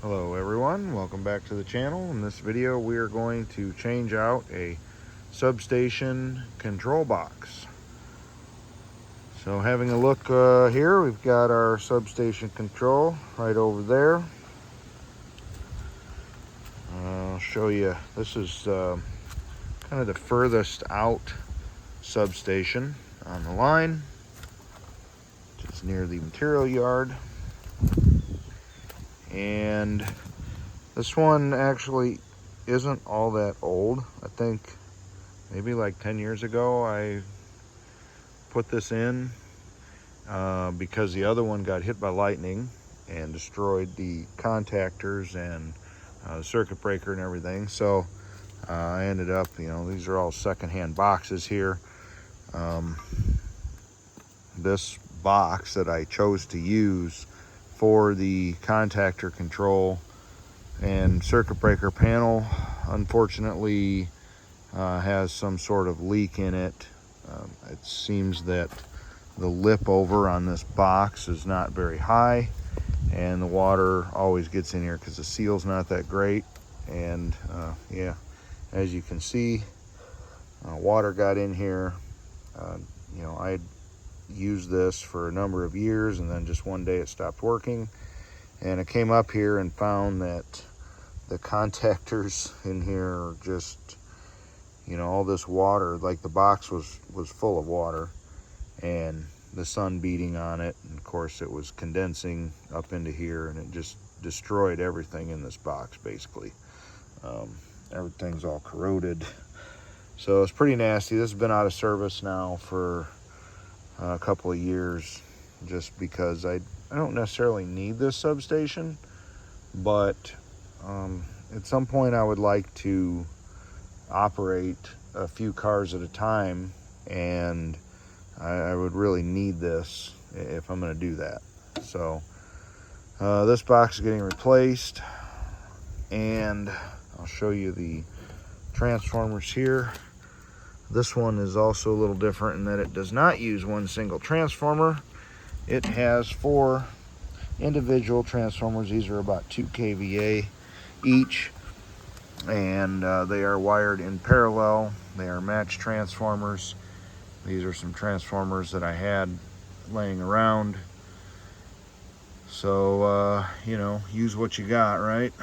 Hello everyone, welcome back to the channel. In this video we are going to change out a substation control box. So having a look here, we've got our substation control right over there. I'll show you, this is kind of the furthest out substation on the line, just near the material yard. And this one actually isn't all that old. I think maybe like 10 years ago I put this in because the other one got hit by lightning and destroyed the contactors and the circuit breaker and everything. So I ended up, these are all secondhand boxes here. This box that I chose to use for the contactor control and circuit breaker panel, unfortunately, has some sort of leak in it. It seems that the lip over on this box is not very high, and the water always gets in here because the seal's not that great. And yeah, as you can see, water got in here. I used this for a number of years, and then just one day it stopped working, and I came up here and found that the contactors in here are just, all this water, like the box was full of water, and the sun beating on it, and of course it was condensing up into here, and it just destroyed everything in this box basically. Everything's all corroded, so it's pretty nasty. This has been out of service now for a couple of years, just because I don't necessarily need this substation, but at some point I would like to operate a few cars at a time, and I would really need this if I'm going to do that. So this box is getting replaced, and I'll show you the transformers here. This one is also a little different in that it does not use one single transformer. It has 4 individual transformers. These are about 2 kVA each, and they are wired in parallel. They are matched transformers. These are some transformers that I had laying around. So, use what you got, right?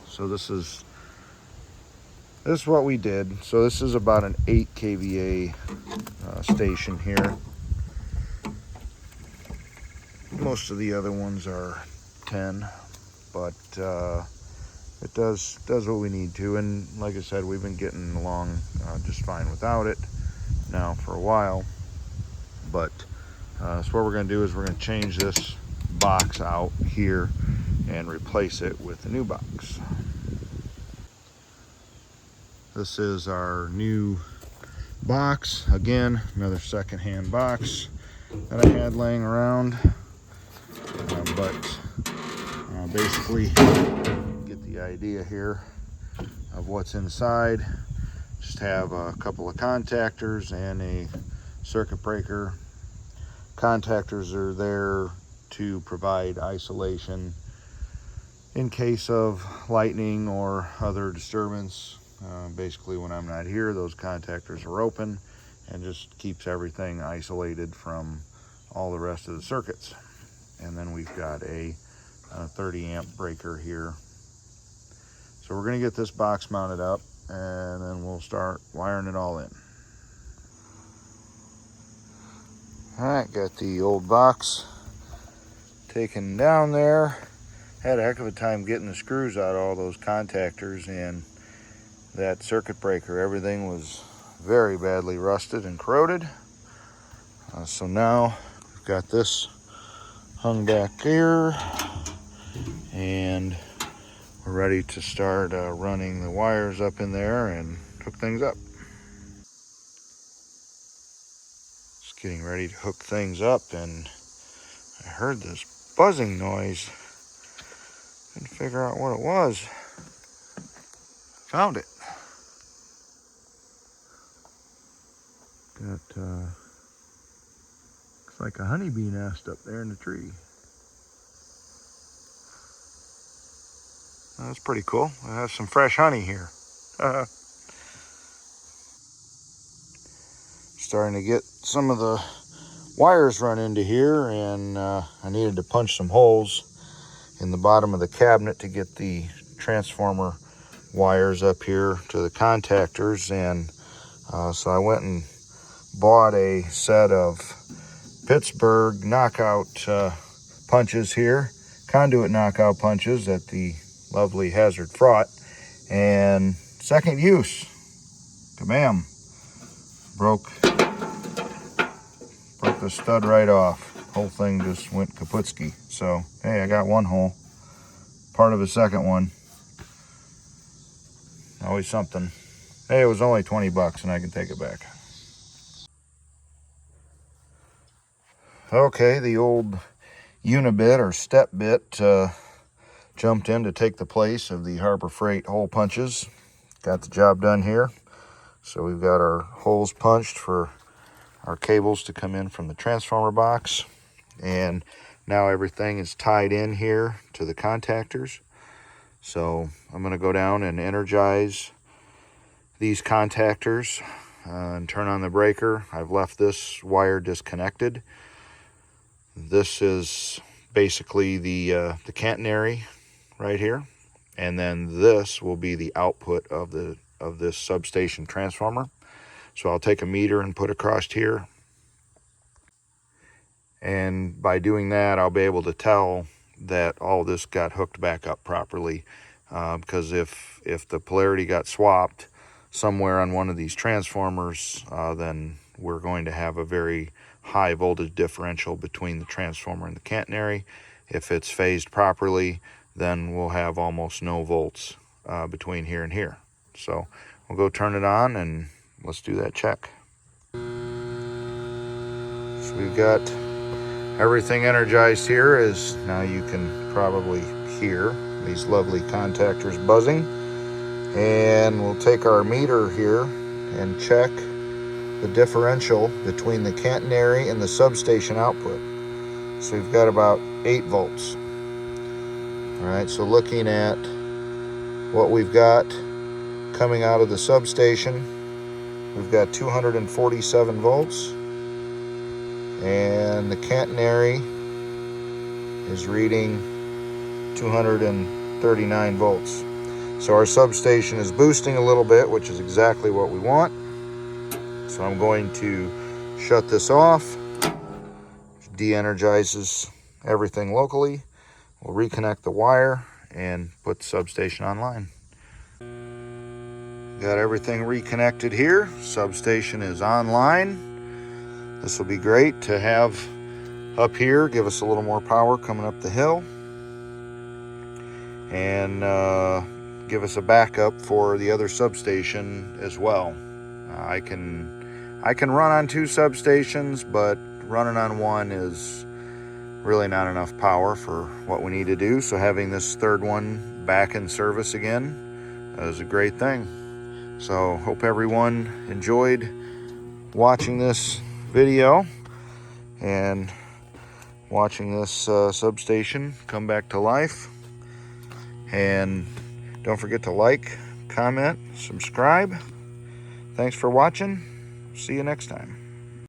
So this is what we did. So this is about an 8 kVA station here. Most of the other ones are 10, but it does what we need to. And like I said, we've been getting along just fine without it now for a while. But so what we're going to do is we're going to change this box out here and replace it with a new box. This is our new box. Again, another secondhand box that I had laying around. But basically, get the idea here of what's inside. Just have a couple of contactors and a circuit breaker. Contactors are there to provide isolation in case of lightning or other disturbance. Basically, when I'm not here, those contactors are open and just keeps everything isolated from all the rest of the circuits. And then we've got a 30 amp breaker here. So we're going to get this box mounted up, and then we'll start wiring it all in. All right, got the old box taken down there. Had a heck of a time getting the screws out of all those contactors and that circuit breaker. Everything was very badly rusted and corroded. So now we've got this hung back here, and we're ready to start running the wires up in there and hook things up. Just getting ready to hook things up, and I heard this buzzing noise. Couldn't figure out what it was. Found it. Got looks like a honeybee nest up there in the tree. That's pretty cool. I have some fresh honey here. Starting to get some of the wires run into here, and I needed to punch some holes in the bottom of the cabinet to get the transformer wires up here to the contactors. And so I went and bought a set of Pittsburgh knockout punches here, conduit knockout punches at the lovely Hazard Fraught, and second use, kabam, broke the stud right off. Whole thing just went kaputski. So hey, I got one hole, part of a second one. Always something. Hey, it was only 20 bucks and I can take it back. Okay, the old unibit or step bit jumped in to take the place of the Harbor Freight hole punches. Got the job done here. So we've got our holes punched for our cables to come in from the transformer box. And now everything is tied in here to the contactors. So I'm going to go down and energize these contactors and turn on the breaker. I've left this wire disconnected. This is basically the catenary right here, and then this will be the output of this substation transformer. So I'll take a meter and put across here, and by doing that I'll be able to tell that all this got hooked back up properly, because if the polarity got swapped somewhere on one of these transformers, then we're going to have a very high voltage differential between the transformer and the catenary. If it's phased properly, then we'll have almost no volts between here and here. So we'll go turn it on and let's do that check. So we've got everything energized here, as now you can probably hear these lovely contactors buzzing. And we'll take our meter here and check the differential between the catenary and the substation output. So we've got about 8 volts. All right, so looking at what we've got coming out of the substation, we've got 247 volts, and the catenary is reading 239 volts. So our substation is boosting a little bit, which is exactly what we want. So I'm going to shut this off, de-energizes everything locally. We'll reconnect the wire and put the substation online. Got everything reconnected here. Substation is online. This will be great to have up here, give us a little more power coming up the hill, and give us a backup for the other substation as well. I can run on 2 substations, but running on one is really not enough power for what we need to do. So having this third one back in service again is a great thing. So hope everyone enjoyed watching this video and watching this substation come back to life. And don't forget to like, comment, subscribe. Thanks for watching. See you next time.